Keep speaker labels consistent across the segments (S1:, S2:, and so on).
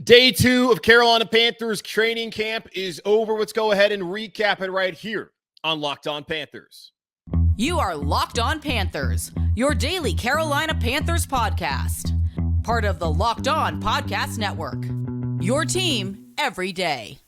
S1: Day 2 of Carolina Panthers training camp is over. Let's go ahead and recap it right here on Locked On Panthers.
S2: You are Locked On Panthers, your daily Carolina Panthers podcast. Part of the Locked On Podcast Network. Your team every day.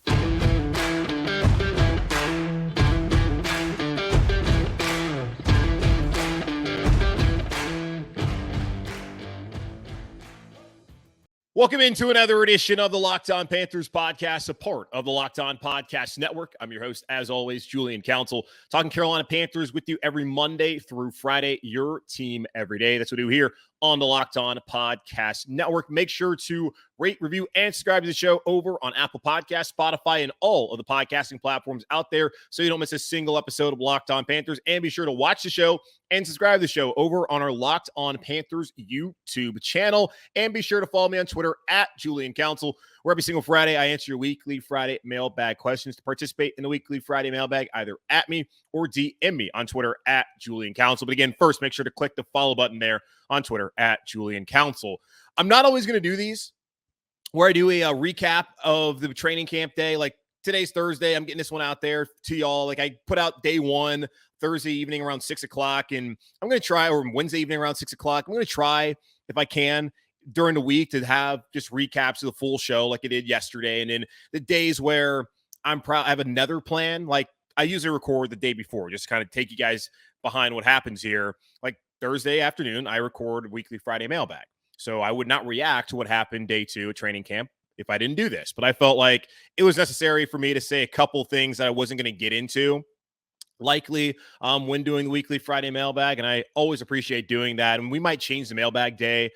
S1: Welcome into another edition of the Locked On Panthers podcast, a part of the Locked On Podcast Network. I'm your host, as always, Julian Council, talking Carolina Panthers with you every Monday through Friday, your team every day. That's what we do here on the Locked On Podcast Network. Make sure to rate, review, and subscribe to the show over on Apple Podcasts, Spotify, and all of the podcasting platforms out there so you don't miss a single episode of Locked On Panthers. And be sure to watch the show and subscribe to the show over on our Locked On Panthers YouTube channel. And be sure to follow me on Twitter at Julian Council, where every single Friday I answer your weekly Friday mailbag questions. To participate in the weekly Friday mailbag, either at me or DM me on Twitter at Julian Council. But again, first, make sure to click the follow button there on Twitter at Julian Council. I'm not always going to do these where I do a recap of the training camp day. Like today's Thursday, I'm getting this one out there to y'all. Like I put out day one Thursday evening around 6 o'clock, and I'm going to try, or Wednesday evening around 6 o'clock. I'm going to try, if I can, during the week to have just recaps of the full show like I did yesterday. And then the days where I have another plan, like I usually record the day before, just kind of take you guys behind what happens here. Like Thursday afternoon, I record weekly Friday mailbag. So I would not react to what happened day 2 at training camp if I didn't do this. But I felt like it was necessary for me to say a couple things that I wasn't going to get into likely when doing the weekly Friday mailbag. And I always appreciate doing that. And we might change the mailbag day,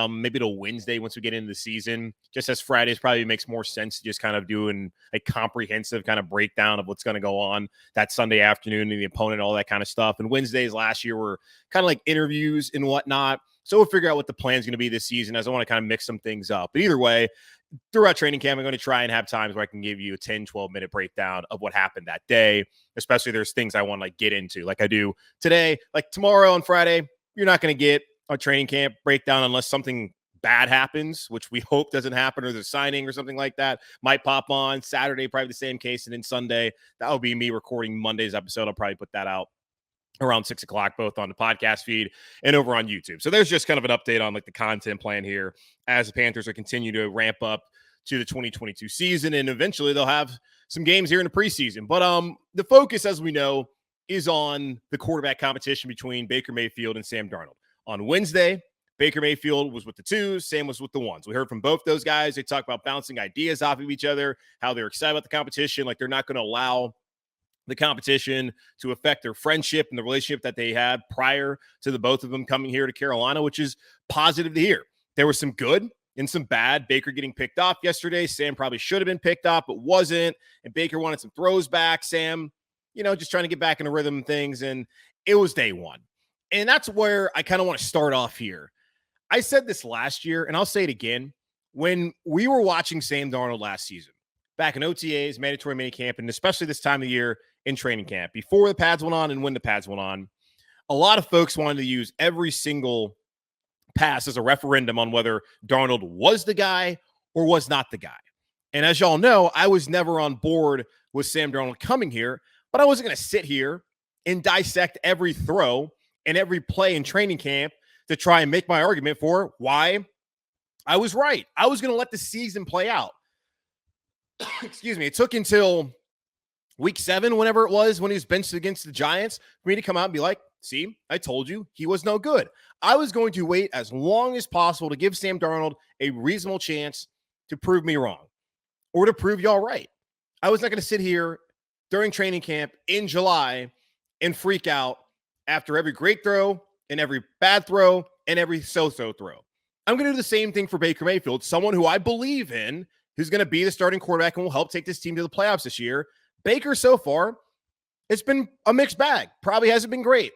S1: maybe to Wednesday once we get into the season, just as Fridays probably makes more sense to just kind of doing a comprehensive kind of breakdown of what's going to go on that Sunday afternoon and the opponent, all that kind of stuff. And Wednesdays last year were kind of like interviews and whatnot. So we'll figure out what the plan is going to be this season, as I want to kind of mix some things up. But either way, throughout training camp, I'm going to try and have times where I can give you a 10, 12-minute breakdown of what happened that day, especially there's things I want to like get into like I do today. Like tomorrow on Friday, you're not going to get a training camp breakdown unless something bad happens, which we hope doesn't happen, or there's a signing or something like that might pop on. Saturday, probably the same case. And then Sunday, that will be me recording Monday's episode. I'll probably put that out around 6 o'clock, both on the podcast feed and over on YouTube. So there's just kind of an update on like the content plan here as the Panthers are continue to ramp up to the 2022 season. And eventually they'll have some games here in the preseason. But the focus, as we know, is on the quarterback competition between Baker Mayfield and Sam Darnold. On Wednesday, Baker Mayfield was with the 2s, Sam was with the 1s. We heard from both those guys. They talk about bouncing ideas off of each other, how they're excited about the competition, like they're not going to allow the competition to affect their friendship and the relationship that they had prior to the both of them coming here to Carolina, which is positive to hear. There was some good and some bad. Baker getting picked off yesterday. Sam probably should have been picked off, but wasn't. And Baker wanted some throws back. Sam, just trying to get back in the rhythm of things. And it was day 1. And that's where I kind of want to start off here. I said this last year, and I'll say it again. When we were watching Sam Darnold last season, back in OTAs, mandatory minicamp, and especially this time of year in training camp, before the pads went on and when the pads went on, a lot of folks wanted to use every single pass as a referendum on whether Darnold was the guy or was not the guy. And as y'all know, I was never on board with Sam Darnold coming here, but I wasn't going to sit here and dissect every throw and every play in training camp to try and make my argument for why I was right. I was going to let the season play out. Excuse me. It took until week 7, whenever it was, when he was benched against the Giants, for me to come out and be like, see, I told you he was no good. I was going to wait as long as possible to give Sam Darnold a reasonable chance to prove me wrong or to prove y'all right. I was not going to sit here during training camp in July and freak out after every great throw and every bad throw and every so-so throw. I'm going to do the same thing for Baker Mayfield, someone who I believe in, who's going to be the starting quarterback and will help take this team to the playoffs this year. Baker, so far, it's been a mixed bag. Probably hasn't been great.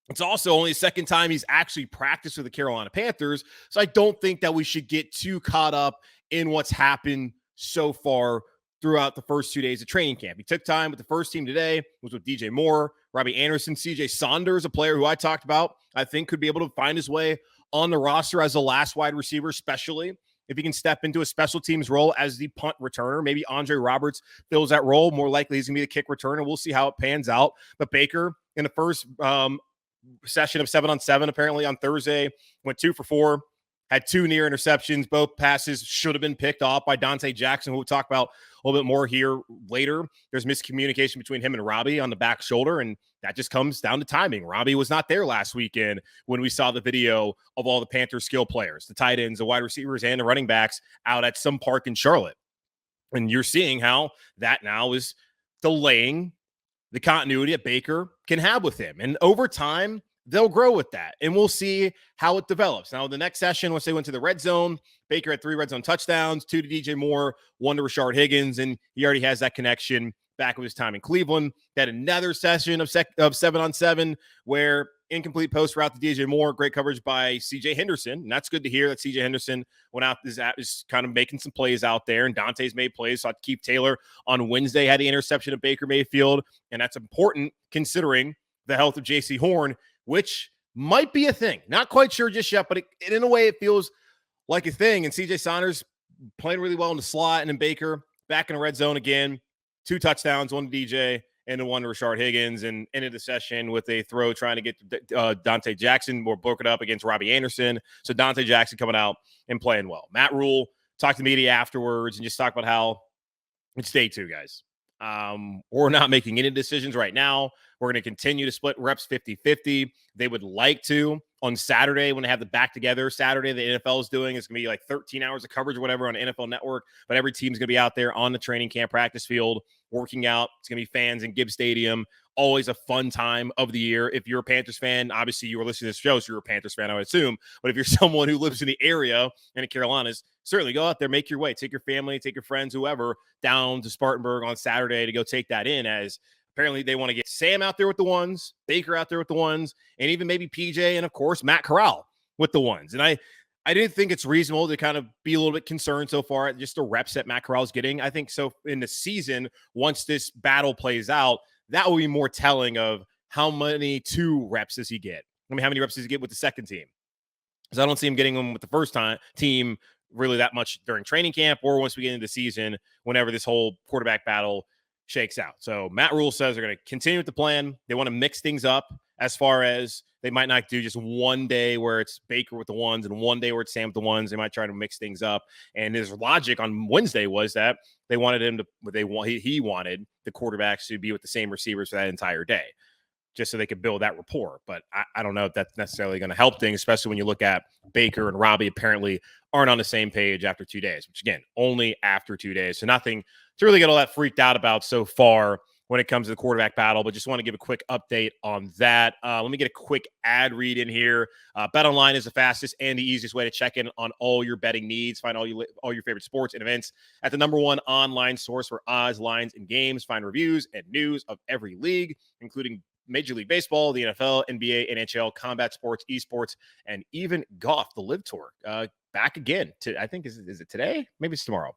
S1: It's also only the second time he's actually practiced with the Carolina Panthers, so I don't think that we should get too caught up in what's happened so far throughout the first 2 days of training camp. He took time with the first team today, was with DJ Moore, Robbie Anderson, CJ Saunders, a player who I talked about, I think could be able to find his way on the roster as a last wide receiver, especially if he can step into a special teams role as the punt returner. Maybe Andre Roberts fills that role. More likely he's going to be the kick returner. We'll see how it pans out. But Baker, in the first session of 7-on-7, apparently on Thursday, went 2 for 4. Had 2 near interceptions. Both passes should have been picked off by Dante Jackson, who we'll talk about a little bit more here later. There's miscommunication between him and Robbie on the back shoulder, and that just comes down to timing. Robbie was not there last weekend when we saw the video of all the Panthers skill players, the tight ends, the wide receivers, and the running backs out at some park in Charlotte. And you're seeing how that now is delaying the continuity that Baker can have with him. And over time, they'll grow with that, and we'll see how it develops. Now, the next session, once they went to the red zone, Baker had 3 red zone touchdowns, 2 to DJ Moore, 1 to Rashaan Higgins, and he already has that connection back with his time in Cleveland. They had another session of 7-on-7 where incomplete post route to DJ Moore, great coverage by CJ Henderson, and that's good to hear that CJ Henderson went out, is kind of making some plays out there, and Dante's made plays. So Keith Taylor on Wednesday had the interception of Baker Mayfield, and that's important considering the health of Jaycee Horn, which might be a thing. Not quite sure just yet, but in a way it feels like a thing. And CJ Saunders playing really well in the slot, and then Baker back in the red zone again. 2 touchdowns, 1 to DJ, and then 1 to Rashaan Higgins, and ended the session with a throw trying to get Dante Jackson more broken up against Robbie Anderson. So Dante Jackson coming out and playing well. Matt Rhule talked to the media afterwards and just talked about how it's day 2, guys. We're not making any decisions right now. We're going to continue to split reps 50-50. They would like to on Saturday when they have the back together Saturday, the NFL is doing. It's going to be like 13 hours of coverage or whatever on NFL Network. But every team's going to be out there on the training camp practice field, working out. It's going to be fans in Gibbs Stadium. Always a fun time of the year. If you're a Panthers fan, obviously you were listening to this show, so you're a Panthers fan, I would assume. But if you're someone who lives in the area and in Carolinas, certainly go out there, make your way. Take your family, take your friends, whoever, down to Spartanburg on Saturday to go take that in, as apparently they want to get Sam out there with the ones, Baker out there with the ones, and even maybe PJ and, of course, Matt Corral with the ones. And I didn't think it's reasonable to kind of be a little bit concerned so far at just the reps that Matt Corral is getting. I think so in the season, once this battle plays out, that will be more telling of how many 2 reps does he get. I mean, how many reps does he get with the second team? Because I don't see him getting them with the first team really that much during training camp or once we get into the season, whenever this whole quarterback battle shakes out. So Matt Rhule says they're going to continue with the plan. They want to mix things up as far as they might not do just one day where it's Baker with the ones and one day where it's Sam with the ones. They might try to mix things up. And his logic on Wednesday was that they wanted him to, he wanted the quarterbacks to be with the same receivers for that entire day, just so they could build that rapport. But I don't know if that's necessarily going to help things, especially when you look at Baker and Robbie apparently aren't on the same page after 2 days, which again, only after 2 days. So nothing to really get all that freaked out about so far when it comes to the quarterback battle, but just want to give a quick update on that. Let me get a quick ad read in here. BetOnline is the fastest and the easiest way to check in on all your betting needs. Find all your favorite sports and events at the #1 online source for odds, lines, and games. Find reviews and news of every league, including Major League Baseball, the NFL, NBA, NHL, combat sports, esports, and even golf, the Live Tour. Back again to, I think, is it today? Maybe it's tomorrow.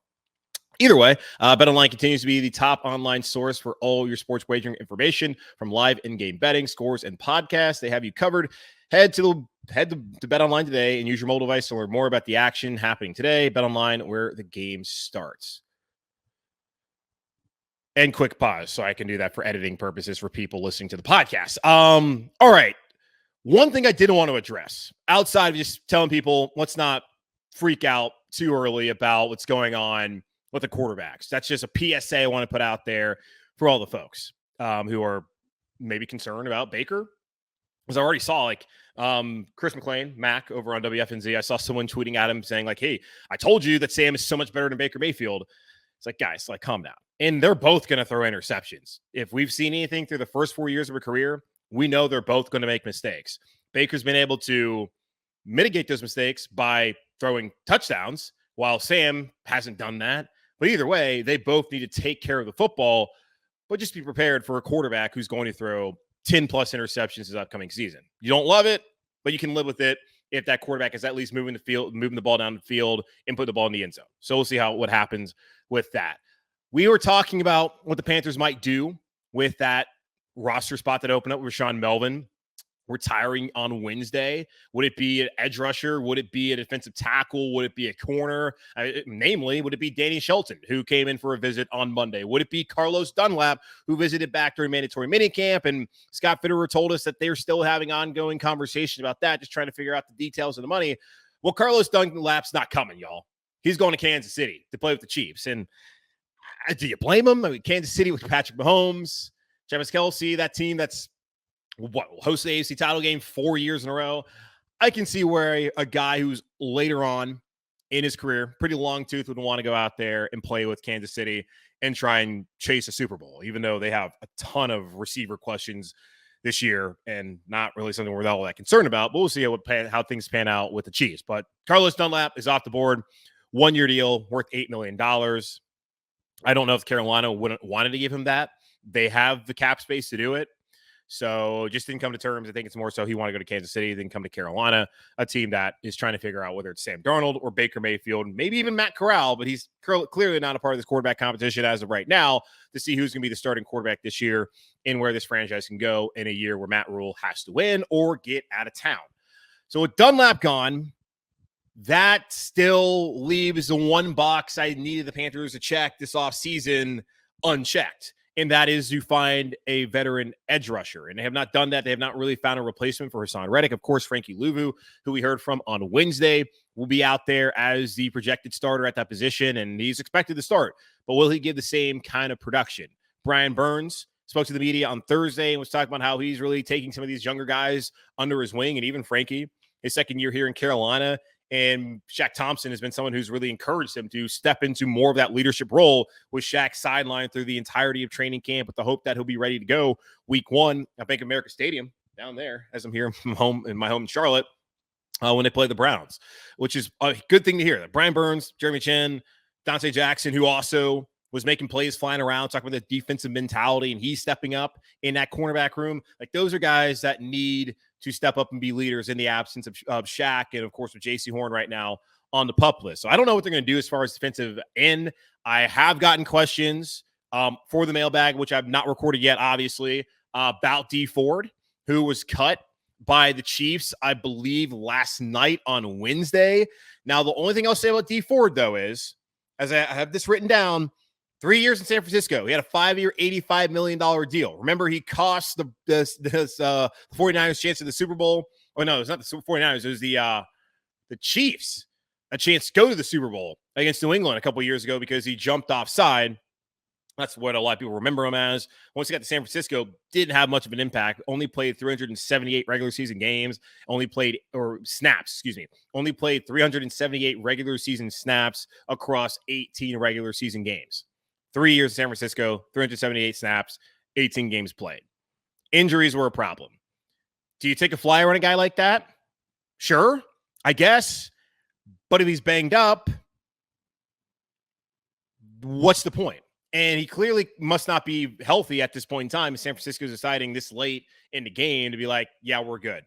S1: Either way, BetOnline continues to be the top online source for all your sports wagering information, from live in-game betting, scores, and podcasts. They have you covered. Head to BetOnline today and use your mobile device to learn more about the action happening today. BetOnline, where the game starts. And quick pause so I can do that for editing purposes for people listening to the podcast. All right. One thing I didn't want to address outside of just telling people let's not freak out too early about what's going on with the quarterbacks. That's just a PSA I want to put out there for all the folks who are maybe concerned about Baker. Because I already saw Chris McClain, Mac, over on WFNZ. I saw someone tweeting at him saying hey, I told you that Sam is so much better than Baker Mayfield. It's like, guys, calm down. And they're both going to throw interceptions. If we've seen anything through the first 4 years of a career, we know they're both going to make mistakes. Baker's been able to mitigate those mistakes by throwing touchdowns, while Sam hasn't done that. But either way, they both need to take care of the football, but just be prepared for a quarterback who's going to throw 10-plus interceptions this upcoming season. You don't love it, but you can live with it if that quarterback is at least moving the ball down the field and putting the ball in the end zone. So we'll see what happens with that. We were talking about what the Panthers might do with that roster spot that opened up with Rashaan Melvin. retiring on Wednesday? Would it be an edge rusher? Would it be a defensive tackle? Would it be a corner? Namely, would it be Danny Shelton, who came in for a visit on Monday? Would it be Carlos Dunlap, who visited back during mandatory minicamp? And Scott Fitterer told us that they're still having ongoing conversation about that, just trying to figure out the details of the money. Well, Carlos Dunlap's not coming, y'all. He's going to Kansas City to play with the Chiefs. And do you blame him? I mean, Kansas City with Patrick Mahomes, Travis Kelce, that team that's host the AFC title game 4 years in a row. I can see where a guy who's later on in his career, pretty long tooth, would want to go out there and play with Kansas City and try and chase a Super Bowl, even though they have a ton of receiver questions this year and not really something we're all that concerned about. But we'll see how things pan out with the Chiefs. But Carlos Dunlap is off the board. 1-year deal worth $8 million. I don't know if Carolina wanted to give him that. They have the cap space to do it. So just didn't come to terms. I think it's more so he wanted to go to Kansas City than come to Carolina, a team that is trying to figure out whether it's Sam Darnold or Baker Mayfield, maybe even Matt Corral, but he's clearly not a part of this quarterback competition as of right now, to see who's going to be the starting quarterback this year and where this franchise can go in a year where Matt Rhule has to win or get out of town. So with Dunlap gone, that still leaves the one box I needed the Panthers to check this offseason unchecked. And that is to find a veteran edge rusher. And they have not done that. They have not really found a replacement for Hassan Reddick. Of course, Frankie Louvu, who we heard from on Wednesday, will be out there as the projected starter at that position, and he's expected to start. But will he give the same kind of production? Brian Burns spoke to the media on Thursday and was talking about how he's really taking some of these younger guys under his wing, and even Frankie, his second year here in Carolina. And Shaq Thompson has been someone who's really encouraged him to step into more of that leadership role, with Shaq sidelined through the entirety of training camp with the hope that he'll be ready to go week 1 at Bank of America Stadium down there, as I'm here from home in my home in Charlotte, when they play the Browns, which is a good thing to hear. That Brian Burns, Jeremy Chin, Dante Jackson, who also was making plays flying around, talking about the defensive mentality, and he's stepping up in that cornerback room. Like, those are guys that need to step up and be leaders in the absence of Shaq and, of course, with Jaycee Horn right now on the PUP list. So I don't know what they're going to do as far as defensive end. I have gotten questions for the mailbag, which I've not recorded yet, obviously, about Dee Ford, who was cut by the Chiefs, I believe, last night on Wednesday. Now, the only thing I'll say about Dee Ford, though, is, as I have this written down, 3 years in San Francisco. He had a 5-year, $85 million deal. Remember, he cost the 49ers chance of the Super Bowl. Oh, no, it was not the 49ers. It was the Chiefs a chance to go to the Super Bowl against New England a couple years ago because he jumped offside. That's what a lot of people remember him as. Once he got to San Francisco, didn't have much of an impact. Only played 378 regular season games. Only played 378 regular season snaps across 18 regular season games. 3 years in San Francisco, 378 snaps, 18 games played. Injuries were a problem. Do you take a flyer on a guy like that? Sure, I guess. But if he's banged up, what's the point? And he clearly must not be healthy at this point in time. San Francisco's deciding this late in the game to be like, yeah, we're good.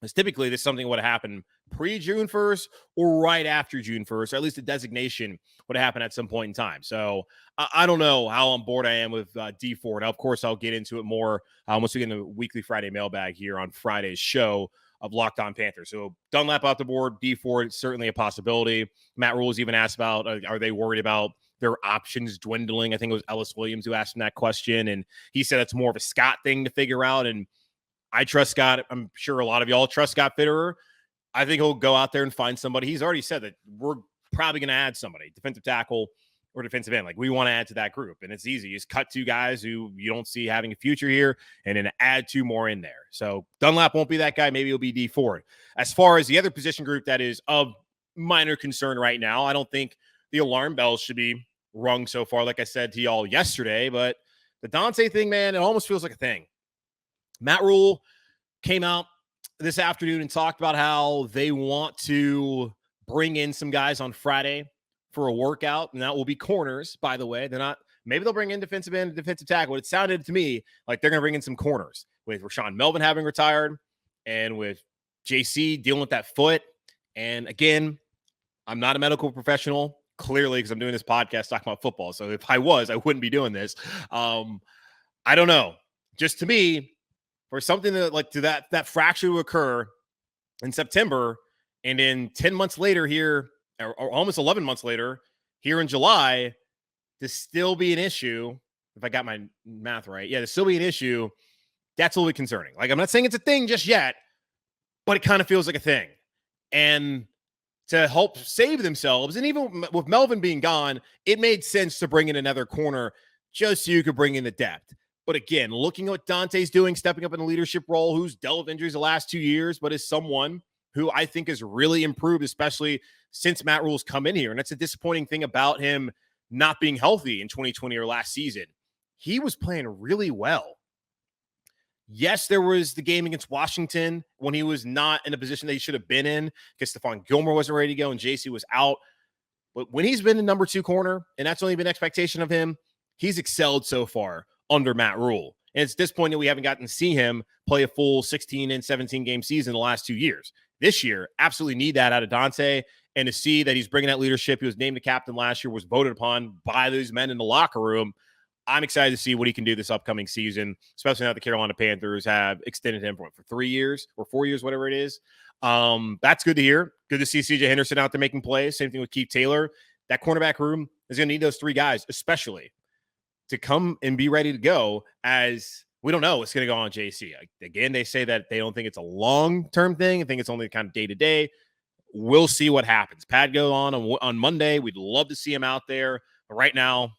S1: Because typically this something would have happened pre-June 1st or right after June 1st, or at least a designation would happen at some point in time. So I don't know how on board I am with Dee Ford. Now, of course, I'll get into it more once we get into the weekly Friday mailbag here on Friday's show of Locked On Panthers. So Dunlap off the board, Dee Ford, certainly a possibility. Matt Rhule was even asked about, are they worried about their options dwindling? I think it was Ellis Williams who asked him that question, and he said it's more of a Scott thing to figure out. And I trust Scott. I'm sure a lot of y'all trust Scott Fitterer. I think he'll go out there and find somebody. He's already said that we're probably going to add somebody, defensive tackle or defensive end. Like, we want to add to that group, and it's easy. You just cut 2 guys who you don't see having a future here and then add 2 more in there. So Dunlap won't be that guy. Maybe it'll be Dee Ford. As far as the other position group that is of minor concern right now, I don't think the alarm bells should be rung so far, like I said to y'all yesterday, but the Dante thing, man, it almost feels like a thing. Matt Rhule came out this afternoon and talked about how they want to bring in some guys on Friday for a workout, and that will be corners, by the way. They're not, maybe they'll bring in defensive end, defensive tackle. It sounded to me like they're going to bring in some corners, with Rashaan Melvin having retired and with JC dealing with that foot. And again, I'm not a medical professional, clearly, because I'm doing this podcast talking about football. So if I was, I wouldn't be doing this. I don't know. Just to me, for something that fracture to occur in September, and then 10 months later here, or almost 11 months later here in July, to still be an issue. If I got my math right, to still be an issue. That's a little bit concerning. Like, I'm not saying it's a thing just yet, but it kind of feels like a thing. And to help save themselves, and even with Melvin being gone, it made sense to bring in another corner just so you could bring in the depth. But again, looking at what Dante's doing, stepping up in a leadership role, who's dealt with injuries the last 2 years, but is someone who I think has really improved, especially since Matt Rhule's come in here. And that's a disappointing thing about him not being healthy in 2020 or last season. He was playing really well. Yes, there was the game against Washington when he was not in a position that he should have been in because Stephon Gilmore wasn't ready to go and Jaycee was out. But when he's been the number 2 corner, and that's only been expectation of him, he's excelled so far under Matt Rhule. And it's disappointing that we haven't gotten to see him play a full 16 and 17 game season the last 2 years. This year, absolutely need that out of Dante. And to see that he's bringing that leadership, he was named the captain last year, was voted upon by those men in the locker room. I'm excited to see what he can do this upcoming season, especially now the Carolina Panthers have extended him for 3 years or 4 years, whatever it is. That's good to hear. Good to see CJ Henderson out there making plays. Same thing with Keith Taylor. That cornerback room is going to need those 3 guys, especially to come and be ready to go, as we don't know what's going to go on Jaycee. Again, they say that they don't think it's a long-term thing. I think it's only kind of day-to-day. We'll see what happens. Pad go on Monday. We'd love to see him out there. But right now,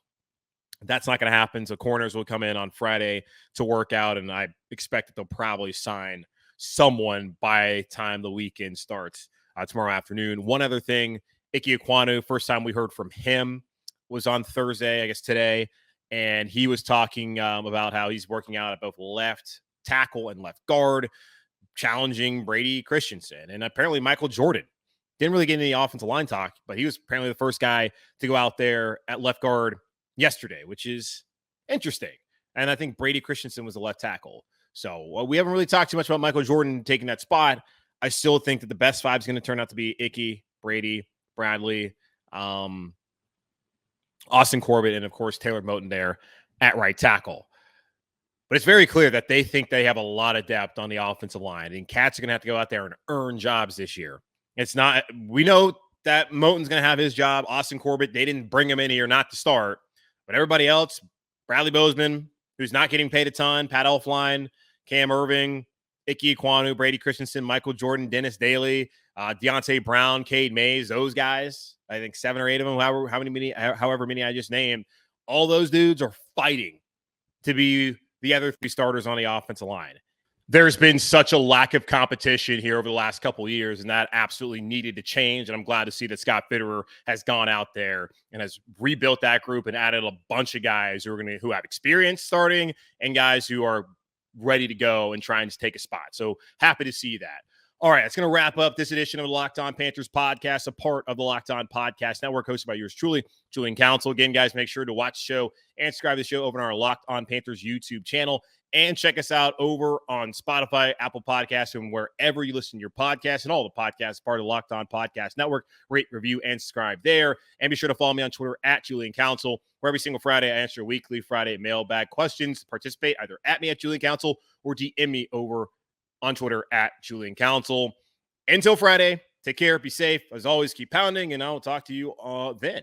S1: that's not going to happen. So corners will come in on Friday to work out, and I expect that they'll probably sign someone by the time the weekend starts tomorrow afternoon. One other thing, Ike Ekwonu, first time we heard from him was on Thursday, I guess today, and he was talking about how he's working out at both left tackle and left guard, challenging Brady Christensen. And apparently Michael Jordan didn't really get any offensive line talk, but he was apparently the first guy to go out there at left guard yesterday, which is interesting. And I think Brady Christensen was the left tackle. So we haven't really talked too much about Michael Jordan taking that spot. I still think that the best 5 is going to turn out to be Ickey, Brady, Bradley, Austin Corbett, and of course Taylor Moton there at right tackle. But it's very clear that they think they have a lot of depth on the offensive line, and Cats are going to have to go out there and earn jobs this year. It's not, we know that Moton's going to have his job. Austin Corbett, they didn't bring him in here not to start. But everybody else, Bradley Bozeman, who's not getting paid a ton, Pat Elflein, Cam Irving, Ike Ekwonu, Brady Christensen, Michael Jordan, Dennis Daly, Deontay Brown, Cade Mays, those guys, I think 7 or 8 of them, however many I just named, all those dudes are fighting to be the other 3 starters on the offensive line. There's been such a lack of competition here over the last couple of years, and that absolutely needed to change. And I'm glad to see that Scott Fitterer has gone out there and has rebuilt that group and added a bunch of guys who have experience starting and guys who are ready to go and trying to take a spot. So happy to see that. All right, that's going to wrap up this edition of the Locked On Panthers podcast, a part of the Locked On Podcast Network, hosted by yours truly, Julian Council. Again, guys, make sure to watch the show and subscribe to the show over on our Locked On Panthers YouTube channel. And check us out over on Spotify, Apple Podcasts, and wherever you listen to your podcasts, and all the podcasts, part of the Locked On Podcast Network. Rate, review, and subscribe there. And be sure to follow me on Twitter at Julian Council, where every single Friday I answer weekly Friday mailbag questions. Participate either at me at Julian Council or DM me over on Twitter at Julian Council. Until Friday, take care, be safe. As always, keep pounding, and I will talk to you then.